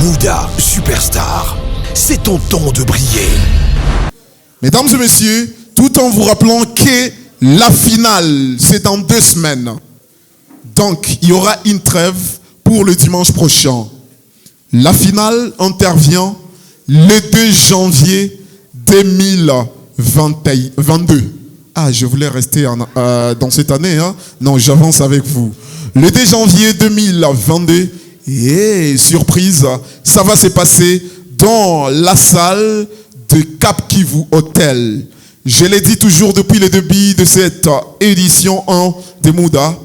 Mouda Superstar, c'est ton temps de briller. Mesdames et messieurs, tout en vous rappelant que la finale, c'est dans 2 semaines. Donc, il y aura une trêve pour le dimanche prochain. La finale intervient le 2 janvier 2022. Ah, je voulais rester dans cette année. Hein? Non, j'avance avec vous. Le 2 janvier 2022, et surprise, ça va se passer dans la salle de Cap Kivu Hotel. Je l'ai dit toujours depuis le début de cette édition 1 de Mouda.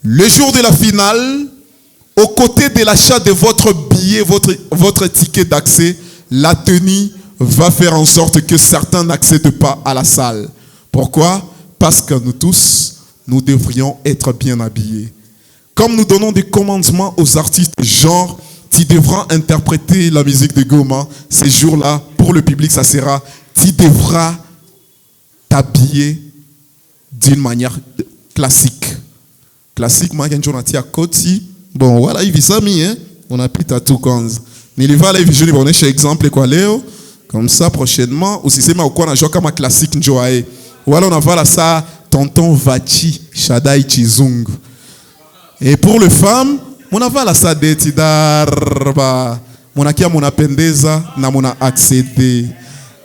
Le jour de la finale, aux côtés de l'achat de votre billet, votre ticket d'accès, la tenue va faire en sorte que certains n'accèdent pas à la salle. Pourquoi? Parce que nous tous, nous devrions être bien habillés. Comme nous donnons des commandements aux artistes, genre, tu devras interpréter la musique de Goma, ces jours-là, pour le public, ça sera, tu devras t'habiller d'une manière classique. Classique, moi, quand on a dit à Koti, bon, voilà, il vit ça, on a pris tout comme ça. Il va aller, je vais chez exemple, quoi, Léo, comme ça, prochainement, ou si c'est ma quoi, on a joué comme un classique, Njoae. Voilà, on va là, ça, tonton Vachi, Shadai Chizung. Et pour les femmes, on a la sadeti darba, mon akia mon appendeza, na mon accédé.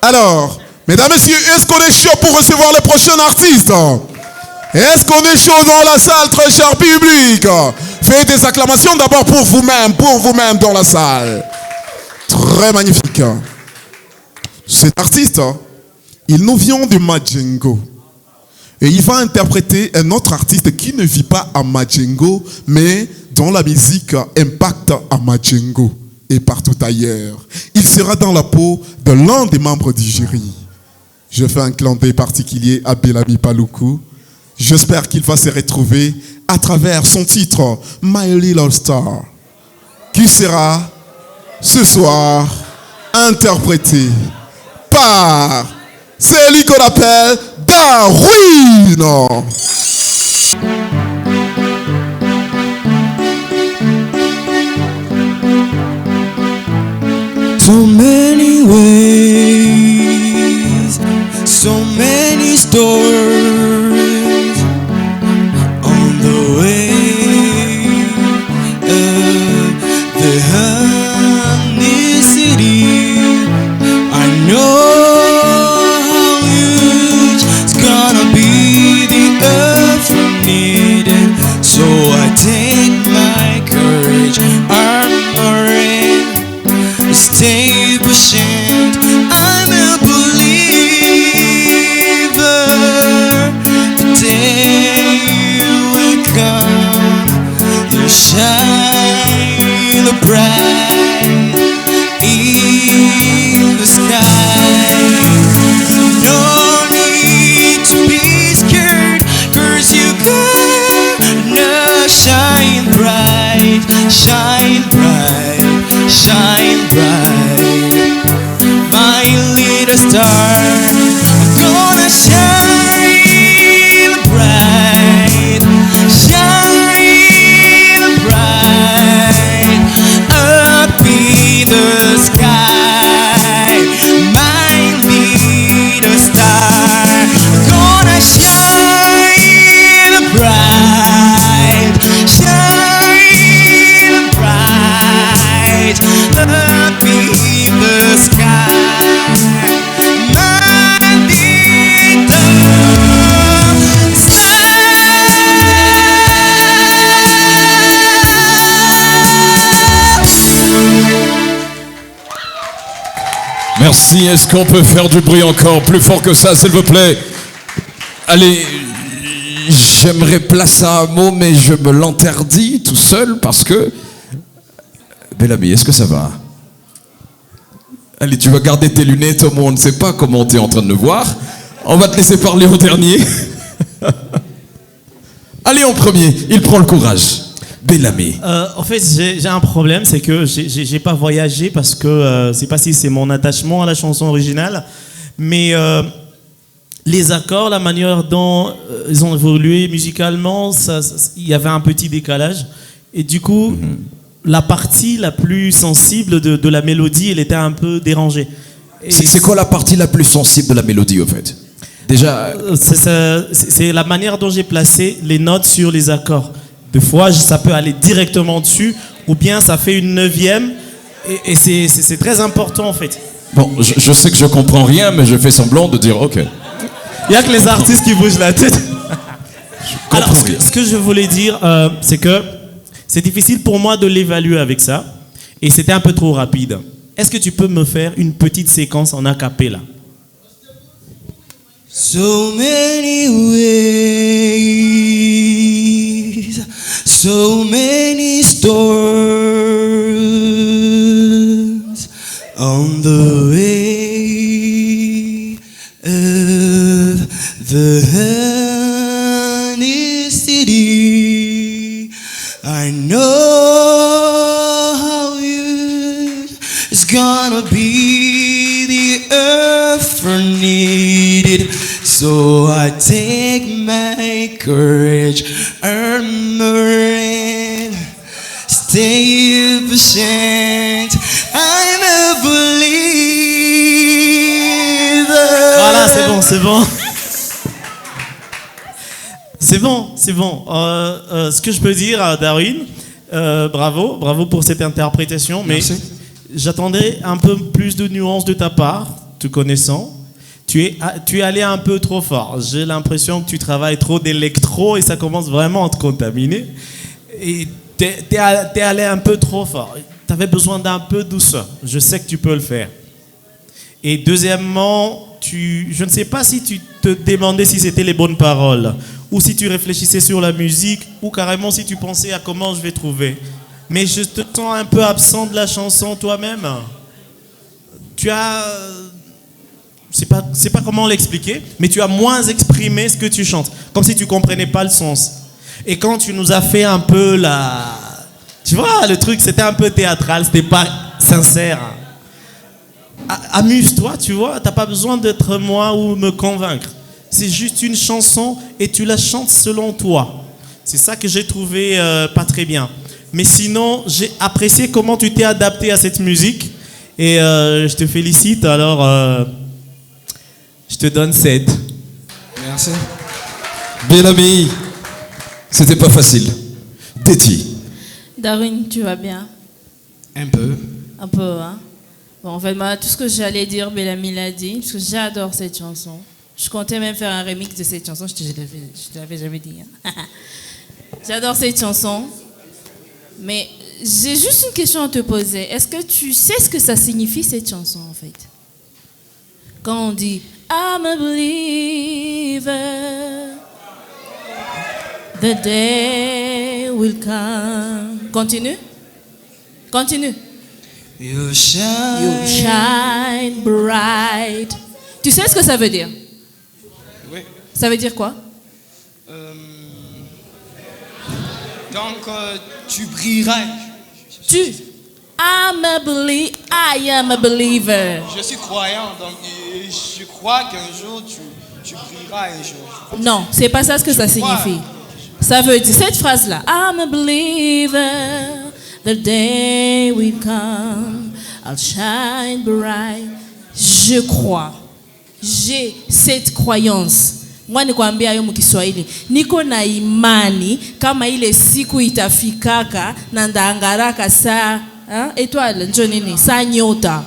Alors, mesdames et messieurs, est-ce qu'on est chaud pour recevoir les prochains artistes? Est-ce qu'on est chaud dans la salle, très cher public? Faites des acclamations d'abord pour vous-même dans la salle. Très magnifique. Cet artiste, il nous vient de Madjengo. Et il va interpréter un autre artiste qui ne vit pas à Madjengo, mais dont la musique impacte à Madjengo et partout ailleurs. Il sera dans la peau de l'un des membres du jury. Je fais un clin d'œil particulier à Bellamy Paluku. J'espère qu'il va se retrouver à travers son titre My Little Star, qui sera ce soir interprété par celui qu'on appelle Darwin. So many ways, so many stories on the way of the honey city. I know how huge it's gonna be, the earth from needed. So I take my courage, armoring, stay patient. I'm a believer. The day will come, you'll shine bright in the sky. No need to be scared, 'cause you gonna shine bright, shine bright, shine bright. My little star, I'm gonna shine bright, shine bright up in the sky. My little star, gonna shine bright, shine bright up in the sky. My little Merci, est-ce qu'on peut faire du bruit encore plus fort que ça, s'il vous plaît? Allez, j'aimerais placer un mot, mais je me l'interdis tout seul parce que... Bellamy, est-ce que ça va? Allez, tu vas garder tes lunettes, au moins on ne sait pas comment tu es en train de le voir. On va te laisser parler au dernier. Allez, en premier, il prend le courage. Bellamy. En fait, j'ai un problème, c'est que j'ai pas voyagé parce que c'est pas si c'est mon attachement à la chanson originale, mais les accords, la manière dont ils ont évolué musicalement, il y avait un petit décalage. Et du coup, la partie la plus sensible de la mélodie, elle était un peu dérangée. Et C'est quoi la partie la plus sensible de la mélodie, au fait? Déjà, c'est la manière dont j'ai placé les notes sur les accords. Des fois, ça peut aller directement dessus, ou bien ça fait une neuvième, et c'est très important en fait. bon, je sais que je comprends rien, mais je fais semblant de dire ok. Il n'y a que les artistes qui bougent la tête. Alors, comprends rien. ce que je voulais dire, c'est que c'est difficile pour moi de l'évaluer avec ça, et c'était un peu trop rapide. Est-ce que tu peux me faire une petite séquence en a cappella? So many ways, so many storms on the way of the honey city. I know how it's gonna be the earth needed. So I take my courage, armor, and stay patient. I'm a believer. Voilà, c'est bon, c'est bon. C'est bon, c'est bon. Ce que je peux dire à Darwin, bravo pour cette interprétation, mais j'attendais un peu plus de nuances de ta part, te connaissant. Tu es allé un peu trop fort. J'ai l'impression que tu travailles trop d'électro et ça commence vraiment à te contaminer. Et t'es allé un peu trop fort. Tu avais besoin d'un peu de douceur. Je sais que tu peux le faire. Et deuxièmement, je ne sais pas si tu te demandais si c'était les bonnes paroles, ou si tu réfléchissais sur la musique, ou carrément si tu pensais à comment je vais trouver. Mais je te sens un peu absent de la chanson toi-même. Tu as... C'est pas comment l'expliquer, mais tu as moins exprimé ce que tu chantes, comme si tu comprenais pas le sens. Et quand tu nous as fait un peu la... Tu vois, le truc, c'était un peu théâtral, c'était pas sincère. Amuse-toi, tu vois, t'as pas besoin d'être moi ou me convaincre. C'est juste une chanson et tu la chantes selon toi. C'est ça que j'ai trouvé pas très bien. Mais sinon, j'ai apprécié comment tu t'es adapté à cette musique et je te félicite. Alors... je te donne 7. Merci. Bien ami, c'était pas facile. Déti. Darwin, tu vas bien? Un peu. Un peu, hein? Bon, en fait, moi, tout ce que j'allais dire, Bellamy l'a dit, parce que j'adore cette chanson. Je comptais même faire un remix de cette chanson, je te l'avais jamais dit. Hein? J'adore cette chanson, mais j'ai juste une question à te poser. Est-ce que tu sais ce que ça signifie, cette chanson, en fait? Quand on dit I'm a believer, the day will come. Continue. Continue. You shine. You shine bright. Tu sais ce que ça veut dire? Oui. Ça veut dire quoi? Donc, tu brilleras. I am a believer. Je suis croyant, donc je crois qu'un jour tu brilleras un jour. Non, c'est pas ça ce que ça signifie. Ça veut dire cette phrase-là. I'm a believer. The day will come. I'll shine bright. Je crois. J'ai cette croyance. Moi nikwambia yo mkiswahili. Niko na imani kama ile siku itafikaka na ndaangaraka saa étoile njonini saa nyota.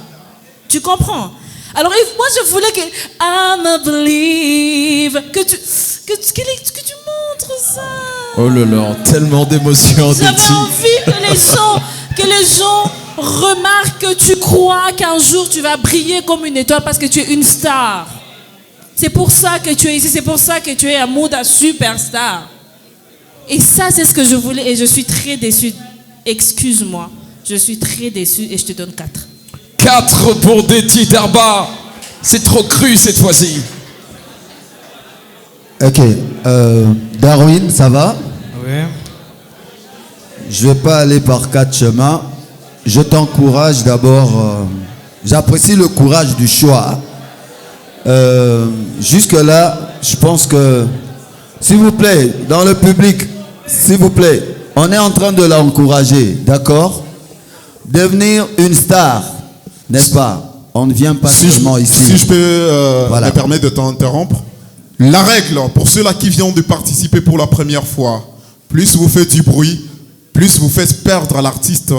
Tu comprends? Alors moi je voulais que I'm a believer que tu montres ça. Oh là là, tellement d'émotions. J'avais envie que les gens remarquent que tu crois qu'un jour tu vas briller comme une étoile parce que tu es une star. C'est pour ça que tu es ici, c'est pour ça que tu es un mode superstar. Et ça, c'est ce que je voulais et je suis très déçue. Excuse-moi, je suis très déçue et je te donne 4. 4 pour Déti Darba. C'est trop cru cette fois-ci. Ok, Darwin, ça va? Oui. Je vais pas aller par 4 chemins. Je t'encourage d'abord. J'apprécie le courage du choix. Jusque-là, je pense que, s'il vous plaît, dans le public, s'il vous plaît, on est en train de l'encourager, d'accord? devenir une star, n'est-ce pas? On ne vient pas seulement ici. Si je peux Voilà. me permettre de t'interrompre. La règle, pour ceux-là qui viennent de participer pour la première fois, plus vous faites du bruit, plus vous faites perdre à l'artiste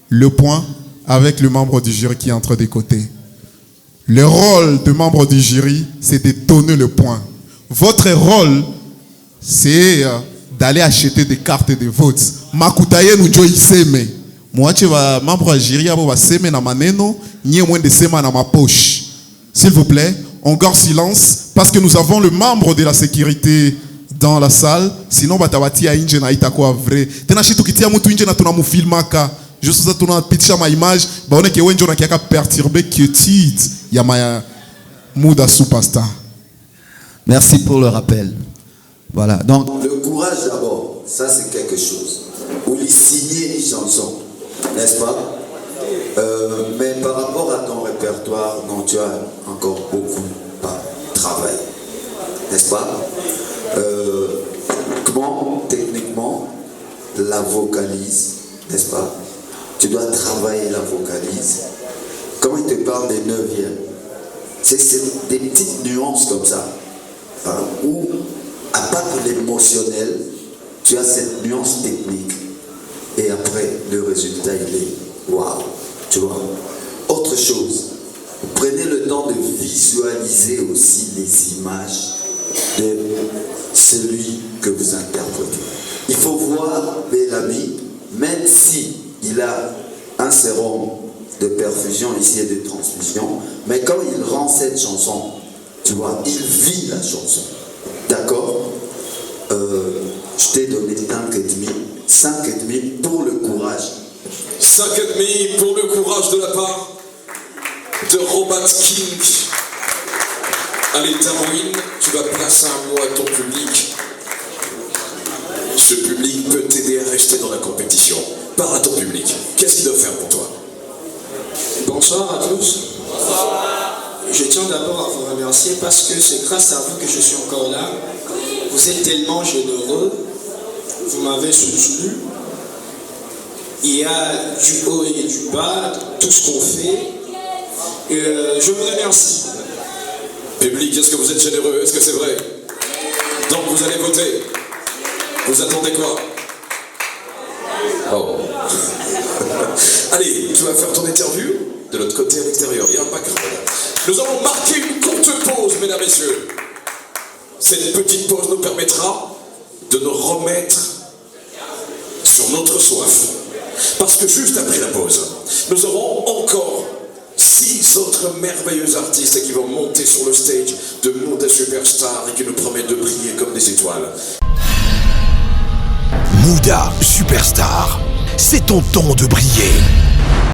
le point avec le membre du jury qui est entre des côtés. Le rôle de membre du jury, c'est de donner le point. Votre rôle, c'est d'aller acheter des cartes de vote. Makutaye nous joiseme. Moi, tu vas membre du jury, va seme na maneno, ni moins de sema na ma poche. S'il vous plaît, on garde silence parce que nous avons le membre de la sécurité dans la salle. Sinon, batawati ya inje na itakuwa vrai. Tena shi tukitia mtu inje na tunamufilmaka. Juste ça tunapitisha ma image, baone ke wenjo na kiaka perturber quiétude ya ma muda superstar. Merci pour le rappel. Voilà, donc Le courage d'abord, ça c'est quelque chose. Ou les signer une chanson, n'est-ce pas? Mais par rapport à ton répertoire, non, tu as encore beaucoup à travailler, n'est-ce pas? Comment techniquement la vocalise, n'est-ce pas? Tu dois travailler la vocalise. Quand il te parle des neuvièmes, c'est des petites nuances comme ça, hein, où à part l'émotionnel, tu as cette nuance technique. Et après, le résultat, il est waouh, tu vois. Autre chose, prenez le temps de visualiser aussi les images de celui que vous interprétez. Il faut voir Bellamy, même si il a un sérum de perfusion ici et de transmission, mais quand il rend cette chanson, tu vois, il vit la chanson. D'accord? Je t'ai donné 5,5 pour le courage. 5,5 pour le courage de la part de Robert King. Allez, Darwin, tu vas placer un mot à ton public. Ce public peut t'aider à rester dans la compétition. Parle à ton public. Qu'est-ce qu'il doit faire pour toi? Bonsoir à tous. Je tiens d'abord à vous remercier parce que c'est grâce à vous que je suis encore là. Vous êtes tellement généreux. Vous m'avez soutenu. Il y a du haut et du bas, tout ce qu'on fait. Et je vous remercie. Public, est-ce que vous êtes généreux? Est-ce que c'est vrai? Donc vous allez voter. Vous attendez quoi? Oh. Allez, tu vas faire ton interview de l'autre côté à l'extérieur. Il y a un background. Nous allons marquer une courte pause, mesdames et messieurs. Cette petite pause nous permettra de nous remettre sur notre soif. Parce que juste après la pause, nous aurons encore 6 autres merveilleux artistes qui vont monter sur le stage de Mouda Superstar et qui nous promettent de briller comme des étoiles. Mouda Superstar, c'est ton ton de briller.